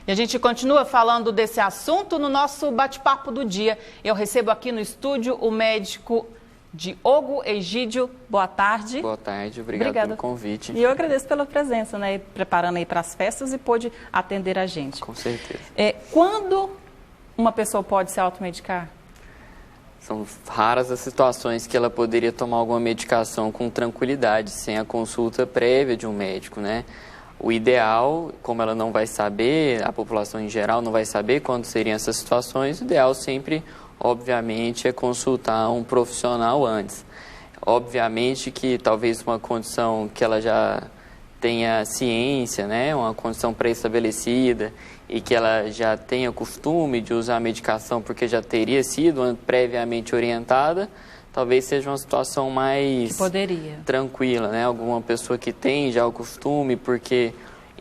E a gente continua falando desse assunto no nosso bate-papo do dia. Eu recebo aqui no estúdio o médico Diogo Egídio. Boa tarde. Boa tarde, obrigado pelo convite. E eu agradeço pela presença, né? Preparando aí para as festas e pôde atender a gente. Com certeza. Quando uma pessoa pode se automedicar? São raras as situações que ela poderia tomar alguma medicação com tranquilidade, sem a consulta prévia de um médico, né? O ideal, como ela não vai saber, a população em geral não vai saber quando seriam essas situações, o ideal sempre, obviamente, é consultar um profissional antes. Obviamente que talvez uma condição que ela já tenha ciência, né, uma condição pré-estabelecida e que ela já tenha costume de usar a medicação porque já teria sido previamente orientada, talvez seja uma situação mais tranquila, né? Alguma pessoa que tem já o costume, porque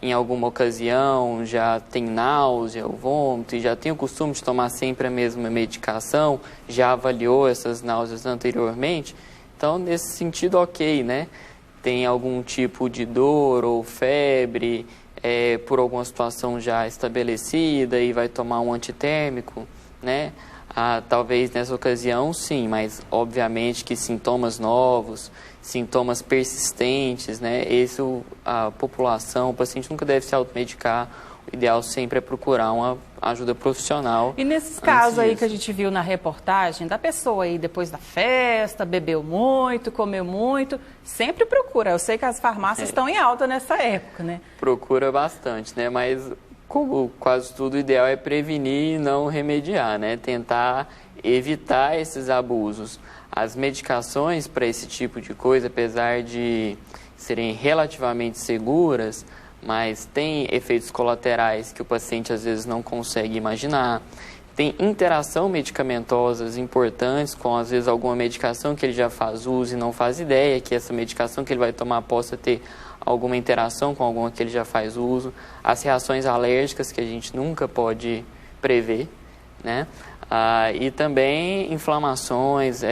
em alguma ocasião já tem náusea ou vômito e já tem o costume de tomar sempre a mesma medicação, já avaliou essas náuseas anteriormente, então nesse sentido ok, né? Tem algum tipo de dor ou febre por alguma situação já estabelecida e vai tomar um antitérmico, né? Talvez nessa ocasião sim, mas obviamente que sintomas novos, sintomas persistentes, né? A população, o paciente nunca deve se automedicar. O ideal sempre é procurar uma ajuda profissional. E nesses casos aí que a gente viu na reportagem, da pessoa aí depois da festa, bebeu muito, comeu muito, sempre procura. Eu sei que as farmácias estão em alta nessa época, né? Procura bastante, né? Mas como quase tudo, o ideal é prevenir e não remediar, né? Tentar evitar esses abusos. As medicações para esse tipo de coisa, apesar de serem relativamente seguras, mas tem efeitos colaterais que o paciente às vezes não consegue imaginar. Tem interação medicamentosas importantes com, às vezes, alguma medicação que ele já faz uso e não faz ideia que essa medicação que ele vai tomar possa ter alguma interação com alguma que ele já faz uso. As reações alérgicas que a gente nunca pode prever, né? E também inflamações,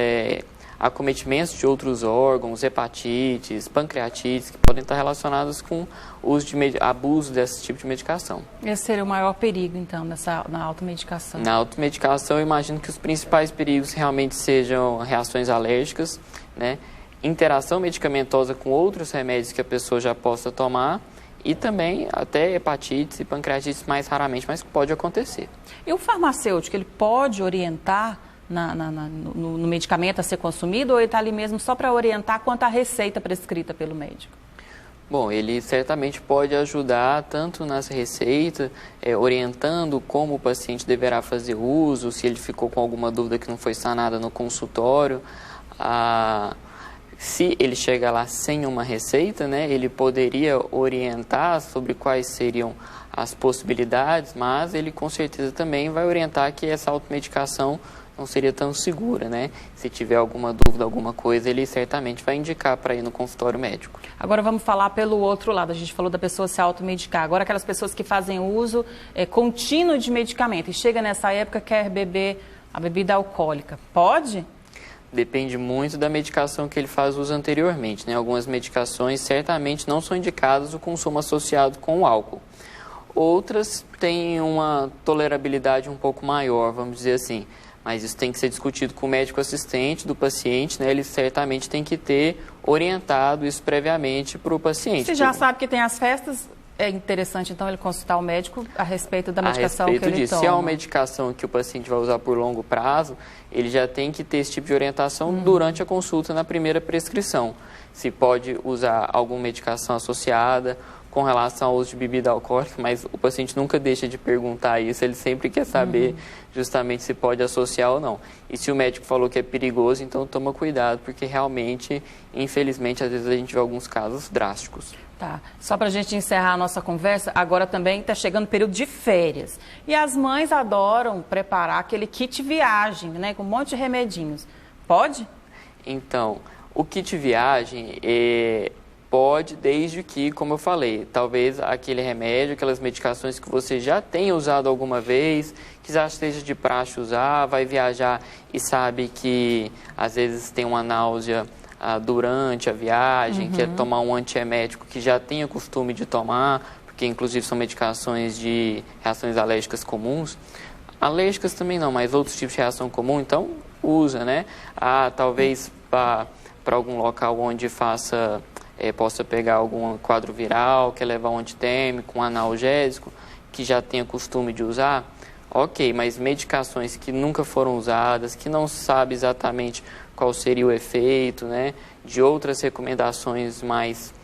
acometimentos de outros órgãos, hepatites, pancreatites, que podem estar relacionados com o uso de abuso desse tipo de medicação. Esse seria o maior perigo, então, na automedicação? Na automedicação, eu imagino que os principais perigos realmente sejam reações alérgicas, né? Interação medicamentosa com outros remédios que a pessoa já possa tomar e também até hepatites e pancreatites mais raramente, mas pode acontecer. E o farmacêutico, ele pode orientar no medicamento a ser consumido ou ele está ali mesmo só para orientar quanto à receita prescrita pelo médico? Bom, ele certamente pode ajudar tanto nas receitas, orientando como o paciente deverá fazer uso, se ele ficou com alguma dúvida que não foi sanada no consultório. Se ele chegar lá sem uma receita, né, ele poderia orientar sobre quais seriam as possibilidades, mas ele com certeza também vai orientar que essa automedicação não seria tão segura, né? Se tiver alguma dúvida, alguma coisa, ele certamente vai indicar para ir no consultório médico. Agora vamos falar pelo outro lado. A gente falou da pessoa se automedicar. Agora aquelas pessoas que fazem uso contínuo de medicamento e chega nessa época quer beber a bebida alcoólica. Pode? Depende muito da medicação que ele faz uso anteriormente, né? Algumas medicações certamente não são indicadas o consumo associado com o álcool. Outras têm uma tolerabilidade um pouco maior, vamos dizer assim. Mas isso tem que ser discutido com o médico assistente do paciente, né? Ele certamente tem que ter orientado isso previamente para o paciente. Você já sabe que tem as festas, é interessante então ele consultar o médico a respeito da medicação que ele toma. Se é uma medicação que o paciente vai usar por longo prazo, ele já tem que ter esse tipo de orientação durante a consulta na primeira prescrição. Se pode usar alguma medicação associada com relação ao uso de bebida alcoólica, mas o paciente nunca deixa de perguntar isso, ele sempre quer saber justamente se pode associar ou não. E se o médico falou que é perigoso, então toma cuidado, porque realmente, infelizmente, às vezes a gente vê alguns casos drásticos. Tá, só para a gente encerrar a nossa conversa, agora também está chegando o período de férias. E as mães adoram preparar aquele kit viagem, né, com um monte de remedinhos. Pode? Então, o kit viagem pode, desde que, como eu falei, talvez aquele remédio, aquelas medicações que você já tenha usado alguma vez, que já esteja de praxe usar, vai viajar e sabe que às vezes tem uma náusea durante a viagem, quer tomar um antiemético que já tenha costume de tomar, porque inclusive são medicações de reações alérgicas comuns. Alérgicas também não, mas outros tipos de reação comum, então usa, né? Talvez para algum local onde possa pegar algum quadro viral, quer levar um antitérmico, um analgésico, que já tenha costume de usar, ok, mas medicações que nunca foram usadas, que não sabe exatamente qual seria o efeito, né? De outras recomendações mais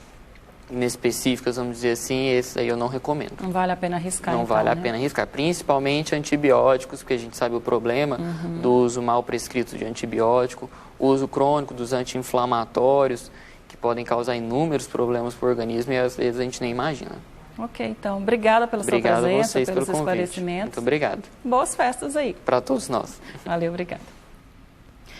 inespecíficas, vamos dizer assim, esse aí eu não recomendo. Não vale a pena arriscar, Não então, vale a né? pena arriscar, principalmente antibióticos, porque a gente sabe o problema do uso mal prescrito de antibiótico, o uso crônico dos anti-inflamatórios, que podem causar inúmeros problemas para o organismo e às vezes a gente nem imagina. Ok, então, obrigada pela sua Obrigado a presença, vocês pelos pelo convite. esclarecimentos. Muito obrigado. Boas festas aí. Para todos nós. Valeu, obrigada.